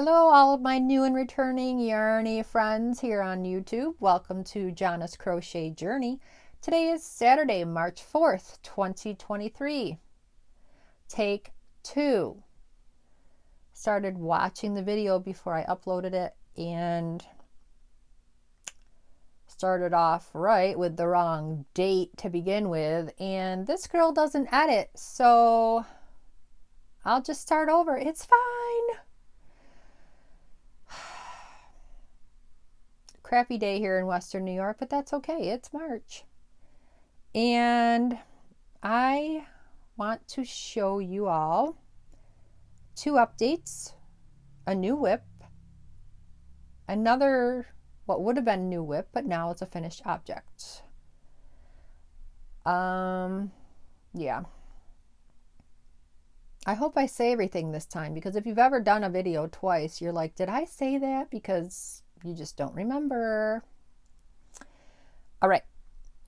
Hello, all of my new and returning yarny friends here on YouTube. Welcome to Jana's Crochet Journey. Today is Saturday, March 4th, 2023. Take 2. Started watching the video before I uploaded it and started off right with the wrong date to begin with. And this girl doesn't edit, so I'll just start over. It's fine. Crappy day here in Western New York, but that's okay. It's March. And I want to show you all 2 updates, a new whip, another what would have been a new whip, but now it's a finished object. Yeah. I hope I say everything this time, because if you've ever done a video twice, you're like, did I say that? Because you just don't remember. All right.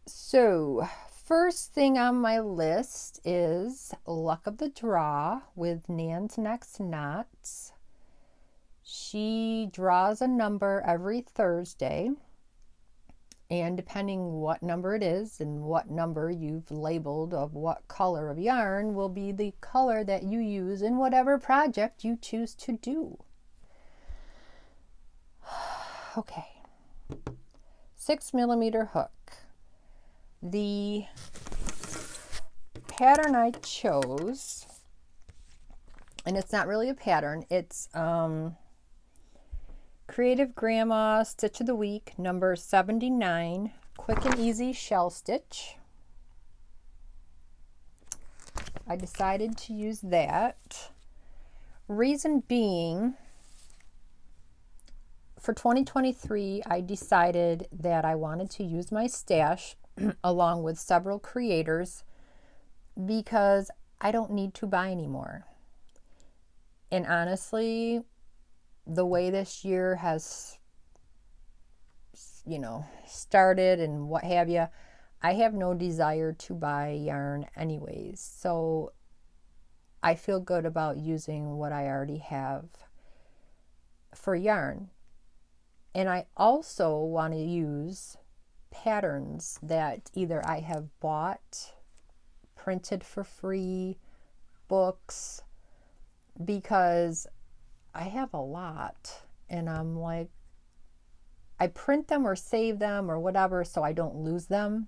So first thing on my list is Luck of the Draw with Nan's Next Knots. She draws a number every Thursday. And depending what number it is and what number you've labeled of what color of yarn will be the color that you use in whatever project you choose to do. Okay, 6mm hook. The pattern I chose, and it's not really a pattern, it's Creative Grandma Stitch of the Week, number 79, Quick and Easy Shell Stitch. I decided to use that. Reason being, for 2023, I decided that I wanted to use my stash along with several creators because I don't need to buy anymore. And honestly, the way this year has, started and what have you, I have no desire to buy yarn anyways. So I feel good about using what I already have for yarn. And I also want to use patterns that either I have bought, printed for free, books, because I have a lot. And I'm like, I print them or save them or whatever so I don't lose them.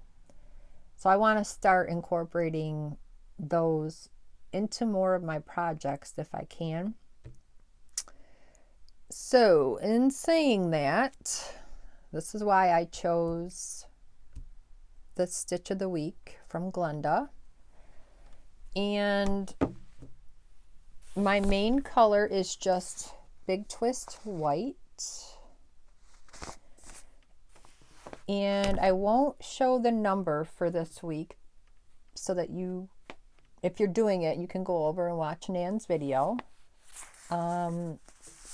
So I want to start incorporating those into more of my projects if I can. So, in saying that, this is why I chose the Stitch of the Week from Glenda. And my main color is just Big Twist White. And I won't show the number for this week so that you, if you're doing it, you can go over and watch Nan's video.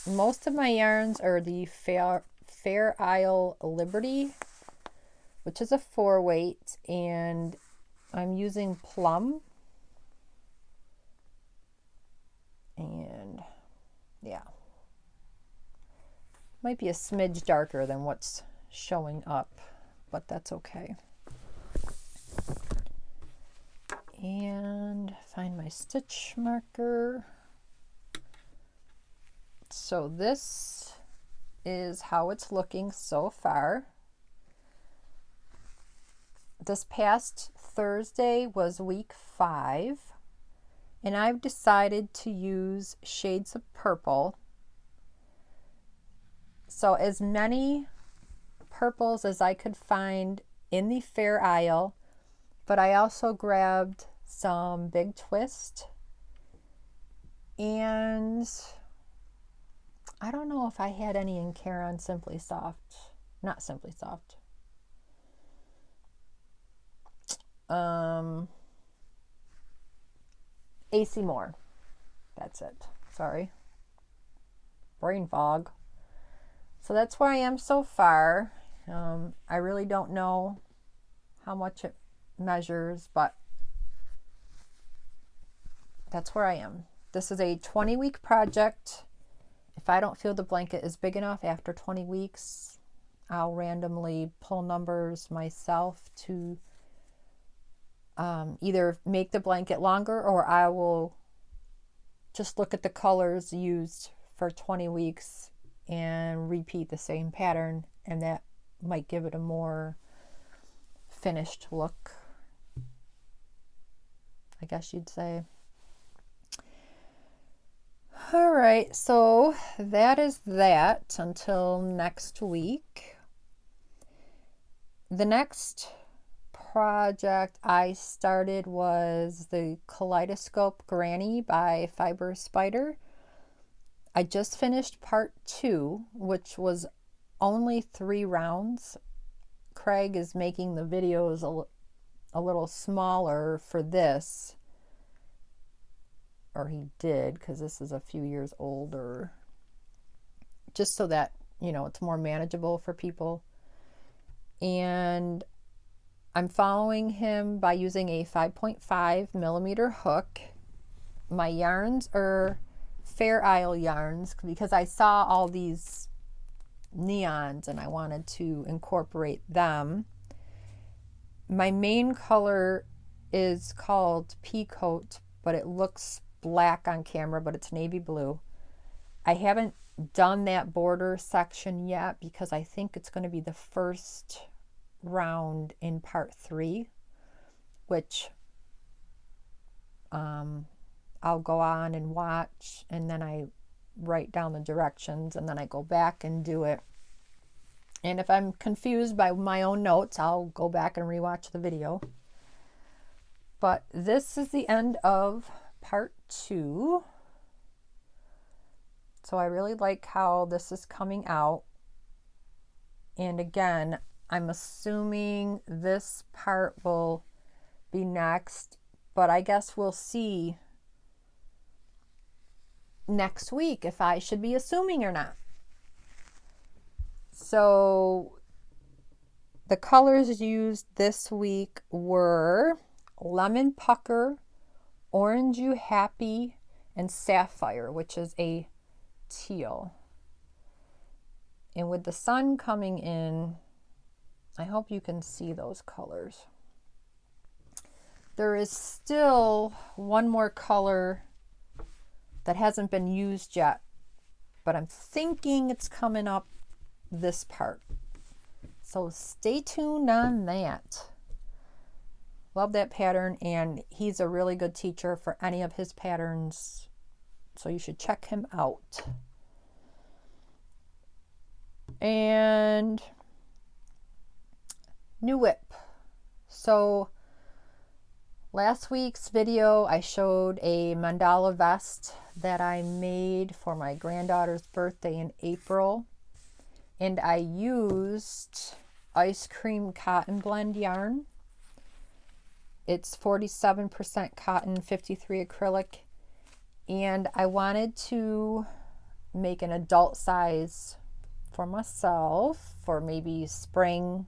Most of my yarns are the Fair Isle Liberty, which is a 4-weight, and I'm using Plum. And yeah, might be a smidge darker than what's showing up, but that's okay. And find my stitch marker. So this is how it's looking so far. This past Thursday was week 5, and I've decided to use shades of purple. So as many purples as I could find in the Fair Isle, but I also grabbed some Big Twist, and I don't know if I had any in Caron Simply Soft. Not Simply Soft. AC Moore. That's it. Sorry. Brain fog. So that's where I am so far. I really don't know how much it measures, but that's where I am. This is a 20-week project. If I don't feel the blanket is big enough after 20 weeks, I'll randomly pull numbers myself to either make the blanket longer, or I will just look at the colors used for 20 weeks and repeat the same pattern, and that might give it a more finished look, I guess you'd say. All right, so that is that until next week. The next project I started was the Kaleidoscope Granny by Fiber Spider. I just finished part 2, which was only 3 rounds. Craig is making the videos a little smaller for this, or he did, because this is a few years older, just so that, you know, it's more manageable for people. And I'm following him by using a 5.5 millimeter hook. My yarns are Fair Isle yarns because I saw all these neons and I wanted to incorporate them. My main color is called Peacoat, but it looks black on camera, but it's navy blue. I haven't done that border section yet because I think it's going to be the first round in part 3, which I'll go on and watch, and then I write down the directions, and then I go back and do it. And if I'm confused by my own notes, I'll go back and rewatch the video. But this is the end of part 2. So I really like how this is coming out. And again, I'm assuming this part will be next, but I guess we'll see next week if I should be assuming or not. So the colors used this week were Lemon Pucker, Orange You Happy, and Sapphire, which is a teal. And with the sun coming in, I hope you can see those colors. There is still one more color that hasn't been used yet, but I'm thinking it's coming up this part. So stay tuned on that. Love that pattern, and he's a really good teacher for any of his patterns, so you should check him out. And new whip. So last week's video I showed a Mandala vest that I made for my granddaughter's birthday in April, and I used Ice Cream Cotton Blend yarn. It's 47% cotton, 53 acrylic, and I wanted to make an adult size for myself for maybe spring,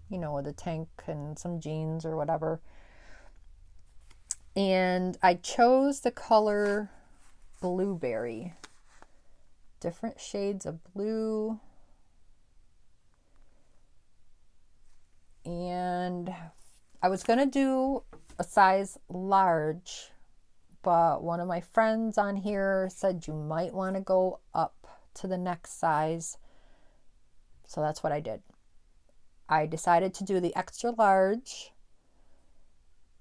you know, with a tank and some jeans or whatever. And I chose the color Blueberry. Different shades of blue. And I was going to do a size large, but one of my friends on here said you might want to go up to the next size. So that's what I did. I decided to do the extra large,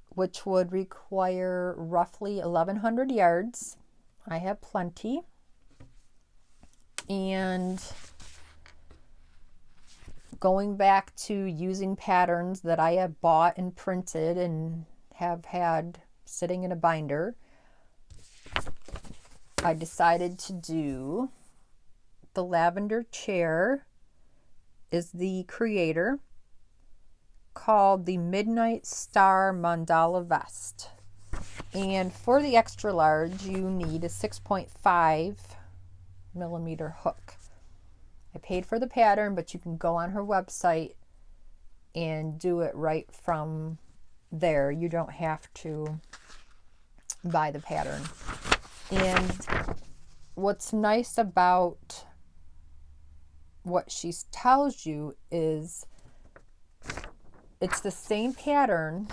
which would require roughly 1,100 yards. I have plenty. And going back to using patterns that I have bought and printed and have had sitting in a binder, I decided to do the lavender chair is the creator, called the Midnight Star Mandala Vest. And for the extra large, you need a 6.5 millimeter hook. I paid for the pattern, but you can go on her website and do it right from there. You don't have to buy the pattern. And what's nice about what she tells you is it's the same pattern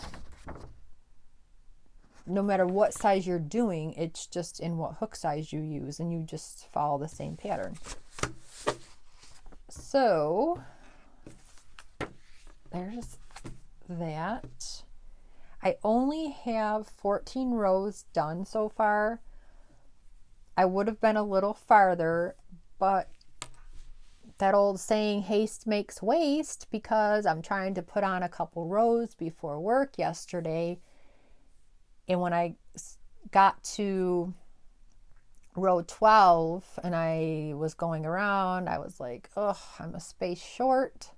no matter what size you're doing. It's just in what hook size you use, and you just follow the same pattern. So there's that. I only have 14 rows done so far. I would have been a little farther, but that old saying, haste makes waste, because I'm trying to put on a couple rows before work yesterday. And when I got to row 12 and I was going around, I was like, ugh, I'm a space short.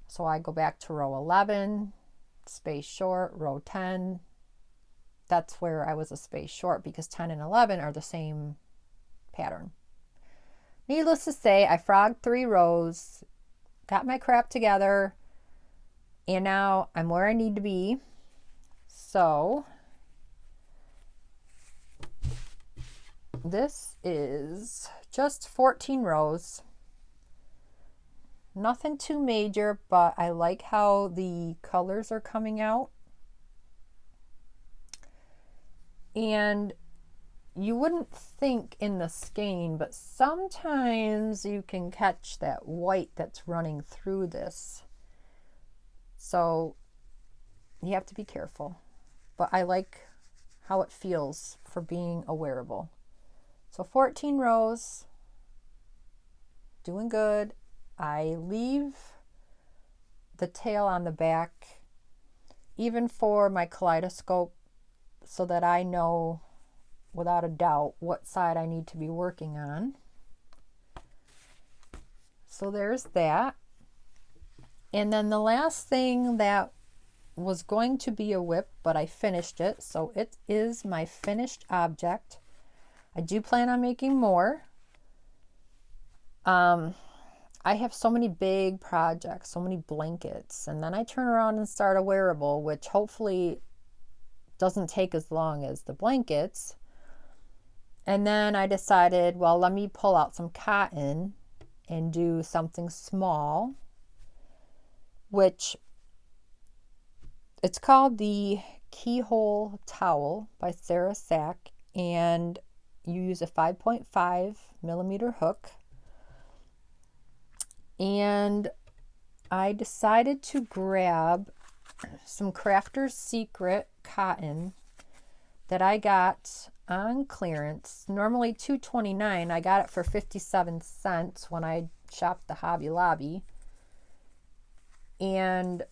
So I go back to row 11, space short, row 10. That's where I was a space short, because 10 and 11 are the same pattern. Needless to say, I frogged 3 rows, got my crap together, and now I'm where I need to be. So this is just 14 rows. Nothing too major, but I like how the colors are coming out. And you wouldn't think in the skein, but sometimes you can catch that white that's running through this. So you have to be careful. But I like how it feels for being a wearable. So 14 rows, doing good. I leave the tail on the back, even for my Kaleidoscope, so that I know without a doubt what side I need to be working on. So there's that. And then the last thing that was going to be a whip, but I finished it. So it is my finished object. I do plan on making more. I have so many big projects, so many blankets, and then I turn around and start a wearable, which hopefully doesn't take as long as the blankets. And then I decided, well, let me pull out some cotton and do something small, which it's called the Keyhole Towel by Sarah Sack, and you use a 5.5 millimeter hook. And I decided to grab some Crafter's Secret cotton that I got on clearance, normally $2.29. I got it for 57 cents when I shopped the Hobby Lobby. And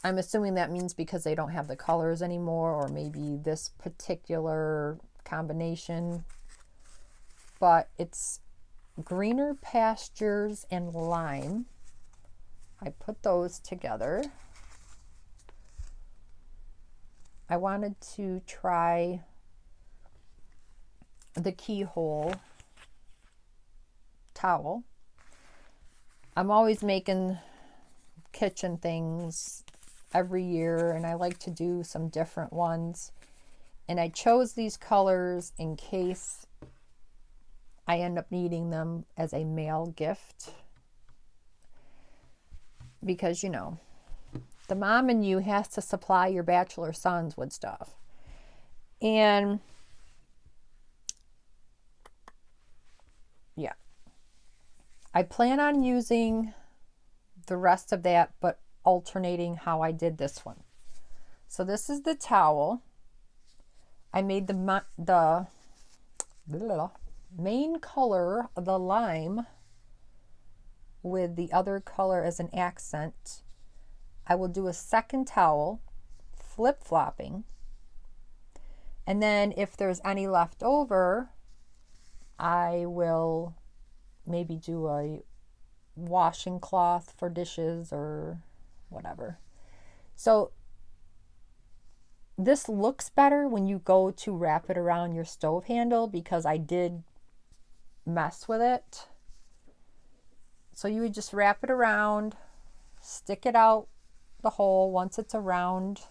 I'm assuming that means because they don't have the colors anymore, or maybe this particular combination. But it's Greener Pastures and Lime. I put those together. I wanted to try the Keyhole Towel. I'm always making kitchen things every year, and I like to do some different ones. And I chose these colors in case I end up needing them as a mail gift. Because, you know, the mom in you has to supply your bachelor sons with stuff. And yeah, I plan on using the rest of that, but alternating how I did this one. So this is the towel. I made the main color, the lime, with the other color as an accent. I will do a second towel, flip-flopping, and then if there's any left over, I will maybe do a washing cloth for dishes or whatever. So this looks better when you go to wrap it around your stove handle, because I did mess with it. So you would just wrap it around, stick it out the hole once it's around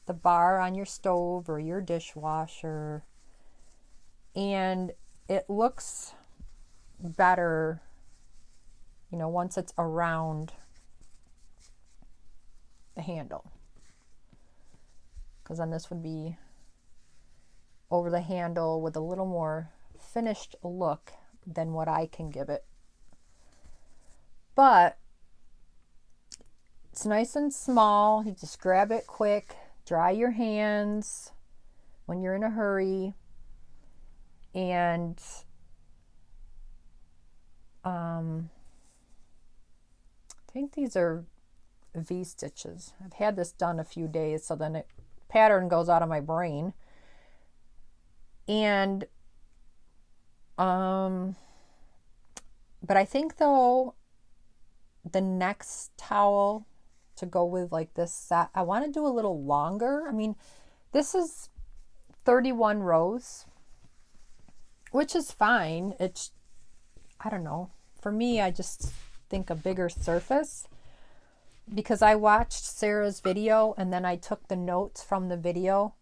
the bar on your stove or your dishwasher, and it looks better, you know, once it's around the handle. Because then this would be over the handle with a little more finished look than what I can give it. But it's nice and small. You just grab it quick, dry your hands when you're in a hurry, and I think these are V-stitches. I've had this done a few days, so then it pattern goes out of my brain. And but I think though the next towel to go with like this set, I want to do a little longer. I mean, this is 31 rows, which is fine. It's, I don't know, for me, I just think a bigger surface, because I watched Sarah's video and then I took the notes from the video,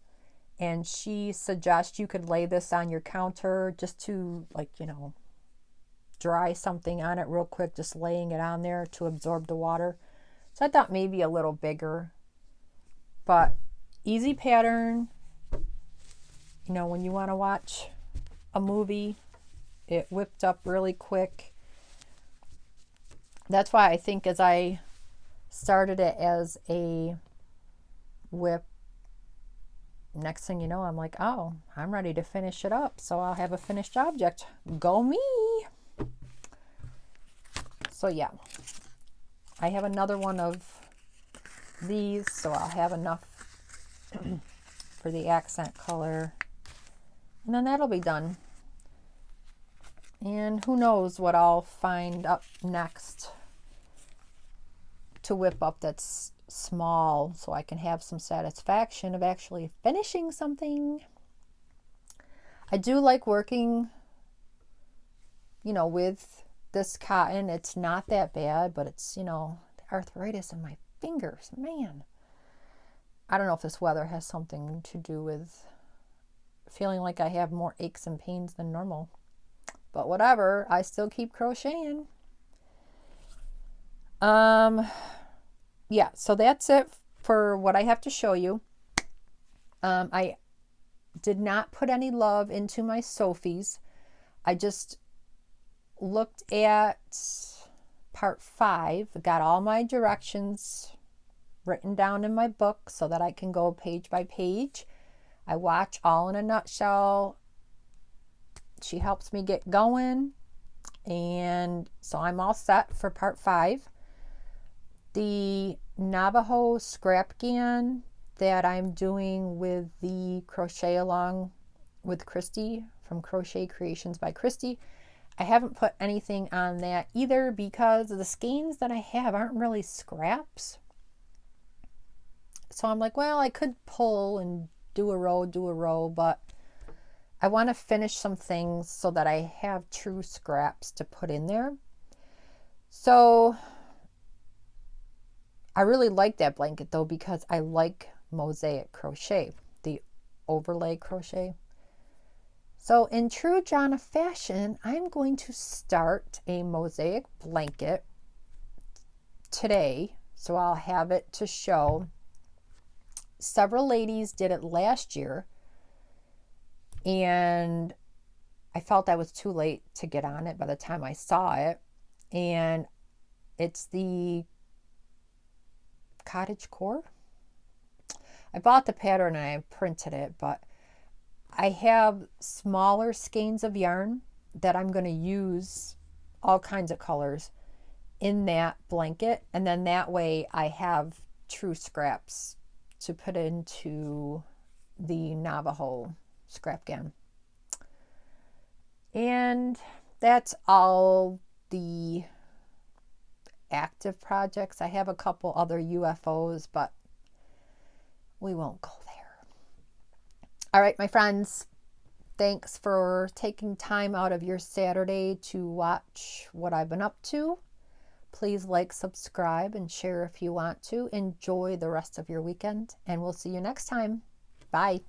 and she suggests you could lay this on your counter just to, like, you know, dry something on it real quick, just laying it on there to absorb the water. So I thought maybe a little bigger, but easy pattern. You know, when you want to watch a movie, it whipped up really quick. That's why I think as I started it as a whip, next thing you know, I'm like, oh, I'm ready to finish it up. So I'll have a finished object. Go me. So yeah, I have another one of these, so I'll have enough for the accent color. And then that'll be done. And who knows what I'll find up next to whip up that's small, so I can have some satisfaction of actually finishing something. I do like working, you know, with this cotton. It's not that bad, but it's, you know, the arthritis in my fingers, man. I don't know if this weather has something to do with feeling like I have more aches and pains than normal. But whatever, I still keep crocheting. Yeah, so that's it for what I have to show you. I did not put any love into my Sophies. I just looked at part 5, got all my directions written down in my book so that I can go page by page. I watch All in a Nutshell. She helps me get going, and so I'm all set for part 5. The Navajo scrap gan that I'm doing with the Crochet Along with Christy from Crochet Creations by Christy, I haven't put anything on that either because the skeins that I have aren't really scraps. So I'm like, well, I could pull and do a row, but I want to finish some things so that I have true scraps to put in there. So I really like that blanket though, because I like mosaic crochet, the overlay crochet. So in true Jonna fashion, I'm going to start a mosaic blanket today. So I'll have it to show. Several ladies did it last year, and I felt I was too late to get on it by the time I saw it. And it's the cottage core. I bought the pattern and I printed it, but I have smaller skeins of yarn that I'm going to use all kinds of colors in that blanket, and then that way I have true scraps to put into the Navajo scrap gan. And that's all the active projects. I have a couple other UFOs, but we won't go there. All right, my friends, thanks for taking time out of your Saturday to watch what I've been up to. Please like, subscribe, and share if you want to. Enjoy the rest of your weekend, and we'll see you next time. Bye.